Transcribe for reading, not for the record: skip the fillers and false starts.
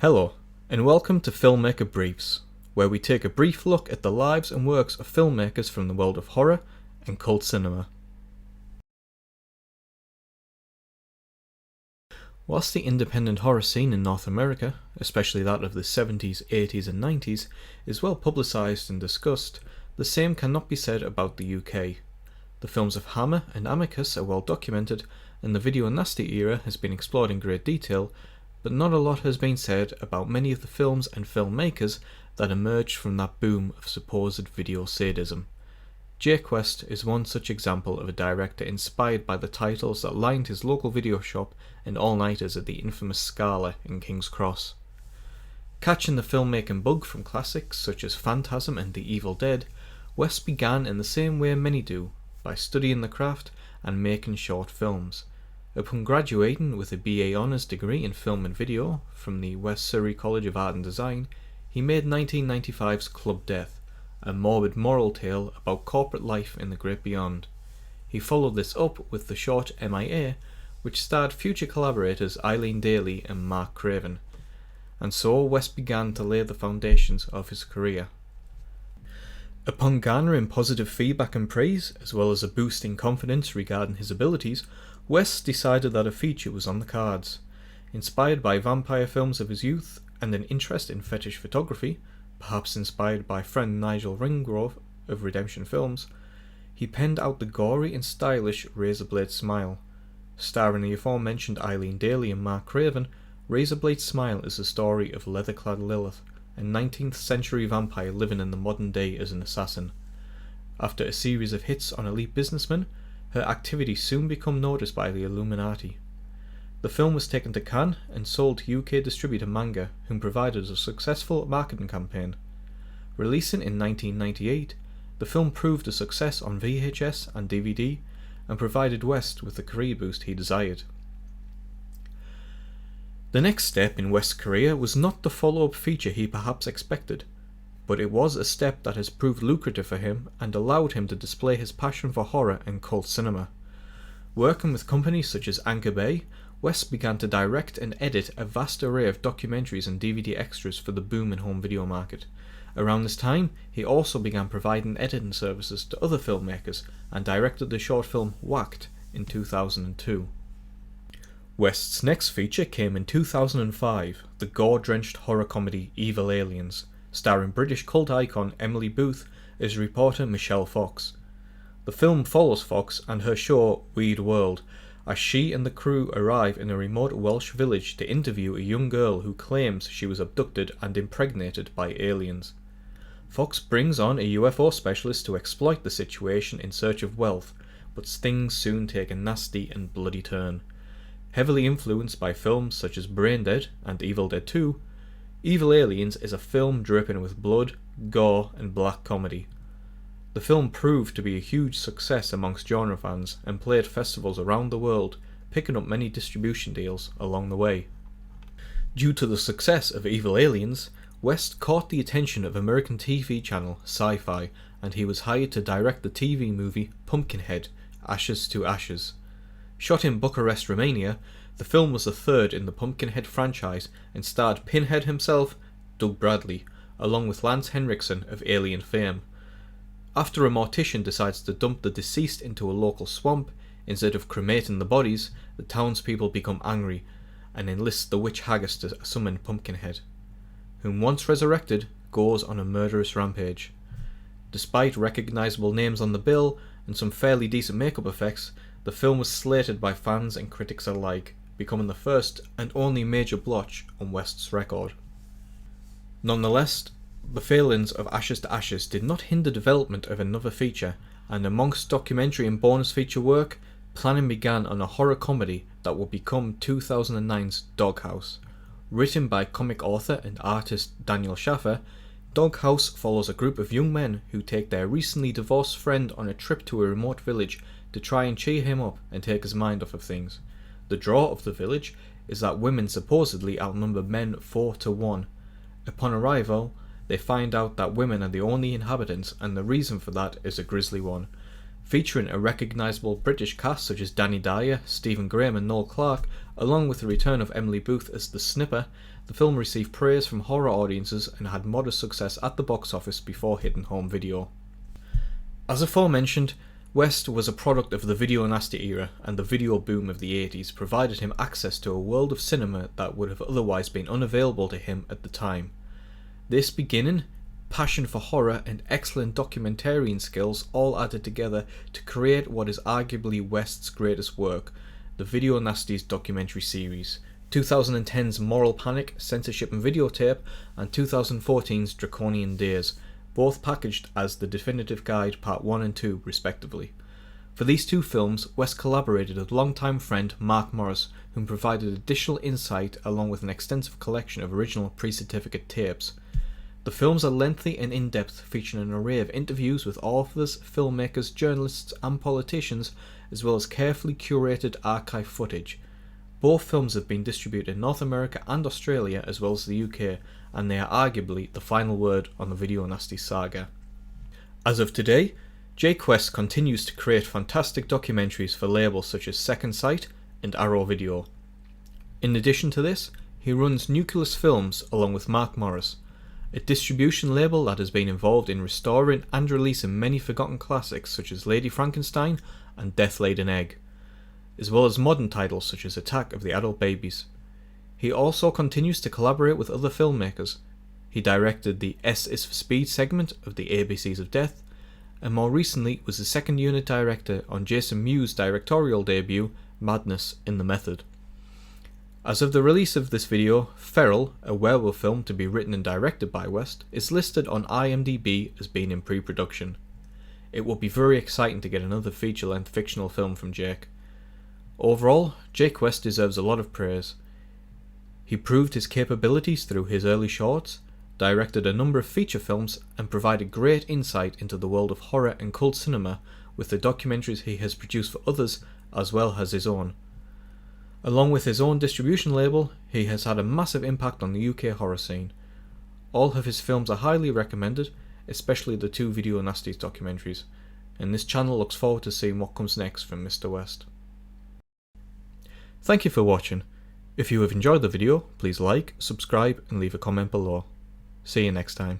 Hello, and welcome to Filmmaker Briefs, where we take a brief look at the lives and works of filmmakers from the world of horror and cult cinema. Whilst the independent horror scene in North America, especially that of the 70s, 80s and 90s, is well publicised and discussed, the same cannot be said about the UK. The films of Hammer and Amicus are well documented, and the video nasty era has been explored in great detail, but not a lot has been said about many of the films and filmmakers that emerged from that boom of supposed video sadism. Jake West is one such example of a director inspired by the titles that lined his local video shop and all-nighters at the infamous Scala in King's Cross. Catching the filmmaking bug from classics such as Phantasm and The Evil Dead, West began in the same way many do, by studying the craft and making short films. Upon graduating with a BA Honours degree in film and video from the West Surrey College of Art and Design, he made 1995's Club Death, a morbid moral tale about corporate life in the great beyond. He followed this up with the short MIA, which starred future collaborators Eileen Daly and Mark Craven, and so West began to lay the foundations of his career. Upon garnering positive feedback and praise, as well as a boost in confidence regarding his abilities, West decided that a feature was on the cards. Inspired by vampire films of his youth and an interest in fetish photography, perhaps inspired by friend Nigel Ringgrove of Redemption Films, he penned out the gory and stylish Razorblade Smile. Starring the aforementioned Eileen Daly and Mark Craven, Razorblade Smile is the story of leather-clad Lilith, a 19th century vampire living in the modern day as an assassin. After a series of hits on elite businessmen, her activities soon become noticed by the Illuminati. The film was taken to Cannes and sold to UK distributor Manga, whom provided a successful marketing campaign. Releasing in 1998, the film proved a success on VHS and DVD and provided West with the career boost he desired. The next step in West's career was not the follow-up feature he perhaps expected, but it was a step that has proved lucrative for him and allowed him to display his passion for horror and cult cinema. Working with companies such as Anchor Bay, West began to direct and edit a vast array of documentaries and DVD extras for the boom in home video market. Around this time, he also began providing editing services to other filmmakers and directed the short film Whacked in 2002. West's next feature came in 2005, the gore-drenched horror comedy Evil Aliens, starring British cult icon Emily Booth as reporter Michelle Fox. The film follows Fox and her show Weird World as she and the crew arrive in a remote Welsh village to interview a young girl who claims she was abducted and impregnated by aliens. Fox brings on a UFO specialist to exploit the situation in search of wealth, but things soon take a nasty and bloody turn. Heavily influenced by films such as Brain Dead and Evil Dead 2, Evil Aliens is a film dripping with blood, gore and black comedy. The film proved to be a huge success amongst genre fans and played festivals around the world, picking up many distribution deals along the way. Due to the success of Evil Aliens, West caught the attention of American TV channel Sci-Fi, and he was hired to direct the TV movie Pumpkinhead, Ashes to Ashes. Shot in Bucharest, Romania, the film was the third in the Pumpkinhead franchise and starred Pinhead himself, Doug Bradley, along with Lance Henriksen of Alien fame. After a mortician decides to dump the deceased into a local swamp, instead of cremating the bodies, the townspeople become angry and enlist the witch Haggis to summon Pumpkinhead, whom once resurrected goes on a murderous rampage. Despite recognisable names on the bill and some fairly decent makeup effects, the film was slated by fans and critics alike, becoming the first and only major blotch on West's record. Nonetheless, the failings of Ashes to Ashes did not hinder development of another feature, and amongst documentary and bonus feature work, planning began on a horror comedy that would become 2009's Doghouse. Written by comic author and artist Daniel Schaffer, Doghouse follows a group of young men who take their recently divorced friend on a trip to a remote village to try and cheer him up and take his mind off of things. The draw of the village is that women supposedly outnumber men 4-1. Upon arrival, they find out that women are the only inhabitants, and the reason for that is a grisly one. Featuring a recognisable British cast such as Danny Dyer, Stephen Graham and Noel Clarke, along with the return of Emily Booth as the Snipper, the film received praise from horror audiences and had modest success at the box office before hitting home video. As aforementioned, West was a product of the video nasty era, and the video boom of the 80s provided him access to a world of cinema that would have otherwise been unavailable to him at the time. This beginning, passion for horror and excellent documentarian skills all added together to create what is arguably West's greatest work, the Video Nasties documentary series, 2010's Moral Panic, Censorship and Videotape, and 2014's Draconian Days, both packaged as the Definitive Guide Part 1 and 2 respectively. For these two films, West collaborated with longtime friend Mark Morris, whom provided additional insight along with an extensive collection of original pre-certificate tapes. The films are lengthy and in-depth, featuring an array of interviews with authors, filmmakers, journalists and politicians, as well as carefully curated archive footage. Both films have been distributed in North America and Australia as well as the UK, and they are arguably the final word on the Video Nasty saga. As of today, Jake West continues to create fantastic documentaries for labels such as Second Sight and Arrow Video. In addition to this, he runs Nucleus Films along with Mark Morris, a distribution label that has been involved in restoring and releasing many forgotten classics such as Lady Frankenstein and Death Laid an Egg, as well as modern titles such as Attack of the Adult Babies. He also continues to collaborate with other filmmakers. He directed the S is for Speed segment of the ABCs of Death, and more recently was the second unit director on Jason Mewes' directorial debut, Madness in the Method. As of the release of this video, Feral, a werewolf film to be written and directed by West, is listed on IMDb as being in pre-production. It will be very exciting to get another feature-length fictional film from Jake. Overall, Jake West deserves a lot of praise. He proved his capabilities through his early shorts, directed a number of feature films, and provided great insight into the world of horror and cult cinema with the documentaries he has produced for others as well as his own. Along with his own distribution label, he has had a massive impact on the UK horror scene. All of his films are highly recommended, especially the two Video Nasties documentaries, and this channel looks forward to seeing what comes next from Mr. West. Thank you for watching. If you have enjoyed the video, please like, subscribe and leave a comment below. See you next time.